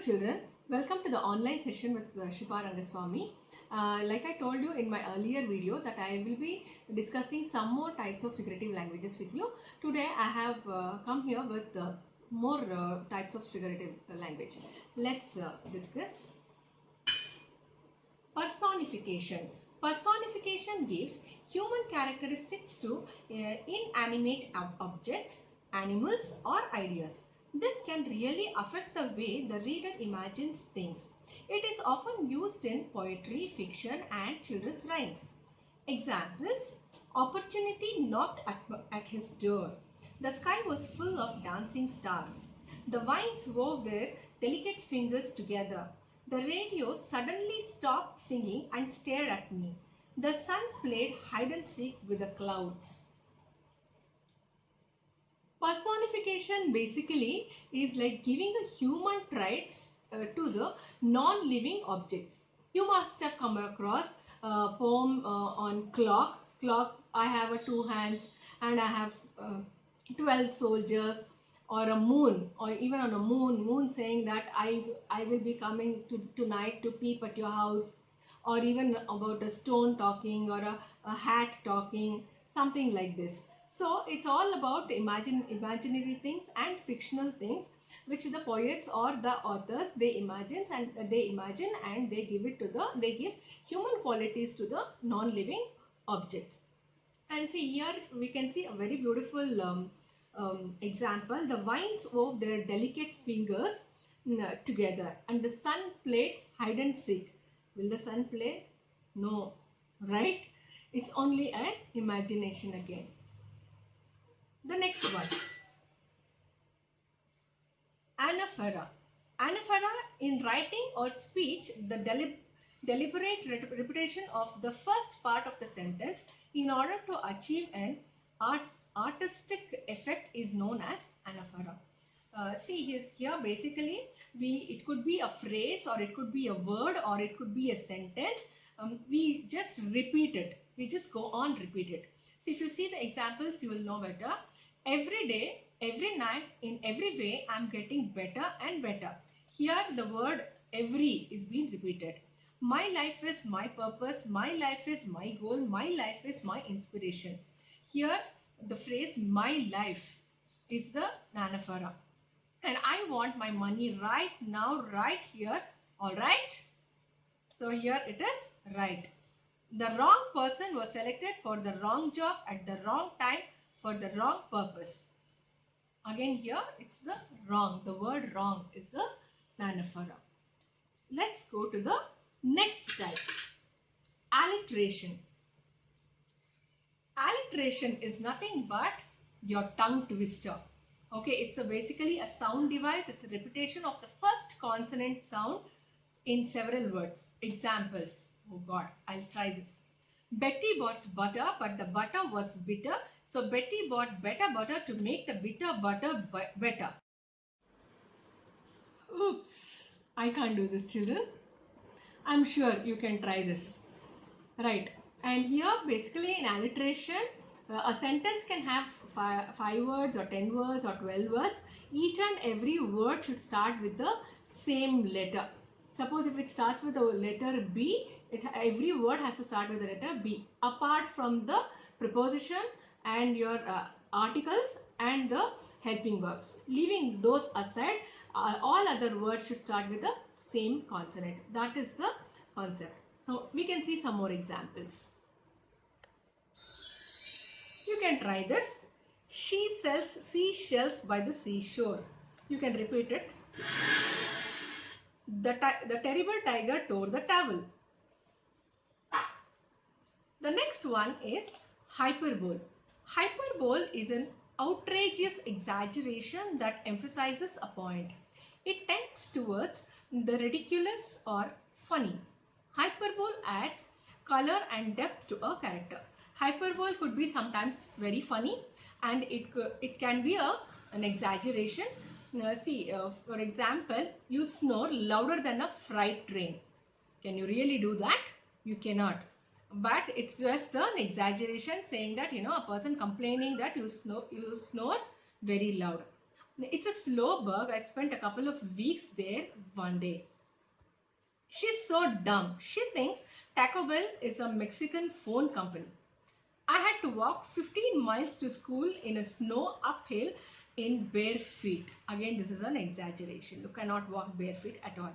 children, welcome to the online session with Shipa Rangaswamy. Like I told you in my earlier video that I will be discussing some more types of figurative languages with you. Today I have come here with more types of figurative language. Let's discuss. Personification. Personification gives human characteristics to inanimate objects, animals or ideas. This can really affect the way the reader imagines things. It is often used in poetry, fiction and children's rhymes. Examples: opportunity knocked at his door. The sky was full of dancing stars. The vines wove their delicate fingers together. The radio suddenly stopped singing and stared at me. The sun played hide and seek with the clouds. Personification basically is like giving a human traits to the non-living objects. You must have come across a poem on clock. Clock, I have two hands and I have 12 soldiers, or a moon, or even on a moon saying that I will be coming tonight to peep at your house, or even about a stone talking, or a hat talking, something like this. So it's all about imaginary things and fictional things which the poets or the authors they imagine and they give it to they give human qualities to the non-living objects. And see, here we can see a very beautiful example. The vines wove their delicate fingers together and the sun played hide and seek. Will the sun play? No, right? It's only an imagination again. The next one, anaphora. Anaphora, in writing or speech, the deliberate repetition of the first part of the sentence in order to achieve an artistic effect is known as anaphora. See, here basically it could be a phrase, or it could be a word, or it could be a sentence. We just repeat it. We just go on repeat it. So if you see the examples, you will know better. Every day, every night, in every way, I am getting better and better. Here the word every is being repeated. My life is my purpose. My life is my goal. My life is my inspiration. Here the phrase my life is the anaphora. And I want my money right now, right here. Alright? So here it is right. The wrong person was selected for the wrong job at the wrong time for the wrong purpose. Again here it's the wrong. The word wrong is the anaphora. Let's go to the next type. Alliteration. Alliteration is nothing but your tongue twister. Okay, it's basically a sound device. It's a repetition of the first consonant sound in several words. Examples. Oh God, I'll try this. Betty bought butter, but the butter was bitter. So Betty bought better butter to make the bitter butter better. Oops, I can't do this, children. I'm sure you can try this. Right. And here basically in alliteration, a sentence can have 5 words or 10 words or 12 words. Each and every word should start with the same letter. Suppose if it starts with the letter B, every word has to start with the letter B. Apart from the preposition and your articles and the helping verbs. Leaving those aside, all other words should start with the same consonant. That is the concept. So we can see some more examples. You can try this. She sells seashells by the seashore. You can repeat it. The terrible tiger tore the towel. The next one is hyperbole. Hyperbole is an outrageous exaggeration that emphasizes a point. It tends towards the ridiculous or funny. Hyperbole adds color and depth to a character. Hyperbole could be sometimes very funny, and it can be an exaggeration. For example, you snore louder than a freight train. Can you really do that? You cannot. But it's just an exaggeration saying that, a person complaining that you snore very loud. It's a slow burg. I spent a couple of weeks there one day. She's so dumb. She thinks Taco Bell is a Mexican phone company. I had to walk 15 miles to school in a snow uphill in bare feet. Again, this is an exaggeration. You cannot walk bare feet at all.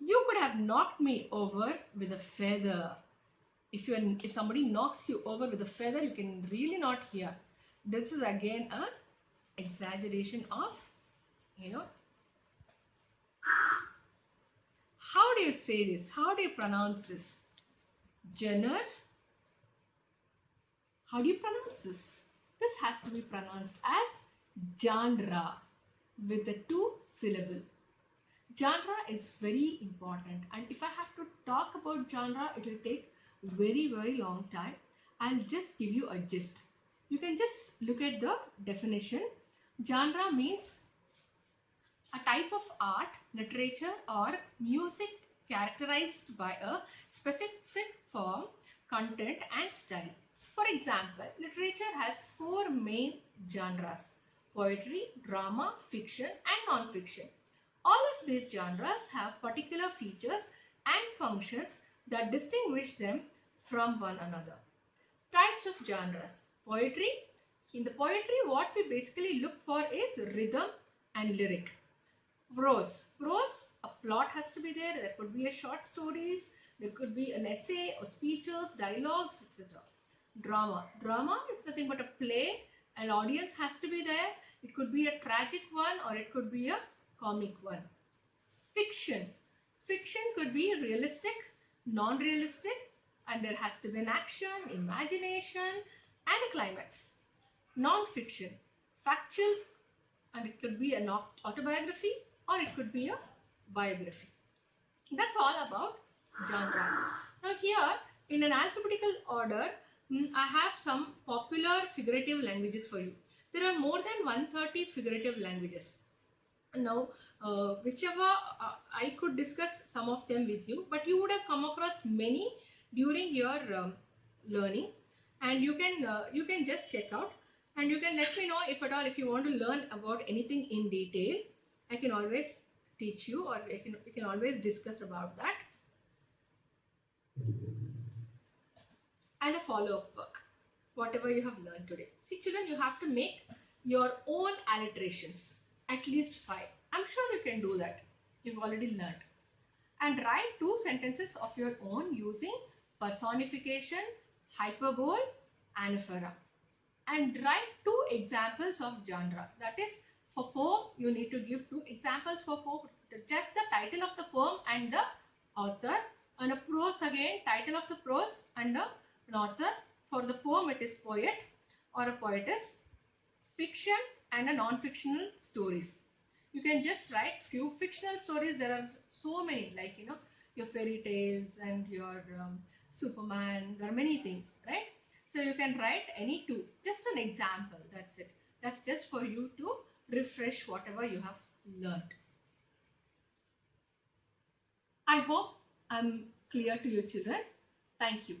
You could have knocked me over with a feather. If somebody knocks you over with a feather, you can really not hear. This is again a exaggeration of, you know, how do you say this? How do you pronounce this? Jenner? How do you pronounce this? This has to be pronounced as genre with the 2 syllable. Genre is very important, and if I have to talk about genre, it will take very long time. I'll just give you a gist. You can just look at the definition. Genre means a type of art, literature or music characterized by a specific form, content and style. For example, literature has 4 main genres: poetry, drama, fiction and non-fiction. All of these genres have particular features and functions that distinguish them from one another. Types of genres. Poetry. In the poetry, what we basically look for is rhythm and lyric. Prose. Prose, a plot has to be there. There could be a short stories, there could be an essay or speeches, dialogues, etc. Drama. Drama is nothing but a play. An audience has to be there. It could be a tragic one or it could be a comic one. Fiction. Fiction could be realistic, non-realistic, and there has to be an action, imagination, and a climax. Non-fiction. Factual, and it could be an autobiography or it could be a biography. That's all about genre. Now here in an alphabetical order, I have some popular figurative languages for you. There are more than 130 figurative languages. Now whichever I could discuss some of them with you, but you would have come across many during your learning, and you can just check out and you can let me know if at all if you want to learn about anything in detail. I can always teach you, or we can always discuss about that. And a follow-up work, whatever you have learned today. See children, you have to make your own alliterations, at least 5. I'm sure you can do that. You've already learned. And write 2 sentences of your own using personification, hyperbole, anaphora. And write 2 examples of genre. That is, for poem, you need to give 2 examples for poem. Just the title of the poem and the author. And a prose again, title of the prose and an author. For the poem, it is poet or a poetess. Fiction and a non-fictional stories. You can just write few fictional stories. There are so many, like your fairy tales and your Superman. There are many things, right? So you can write any 2. Just an example. That's it. That's just for you to refresh whatever you have learned. I hope I'm clear to you children. Thank you.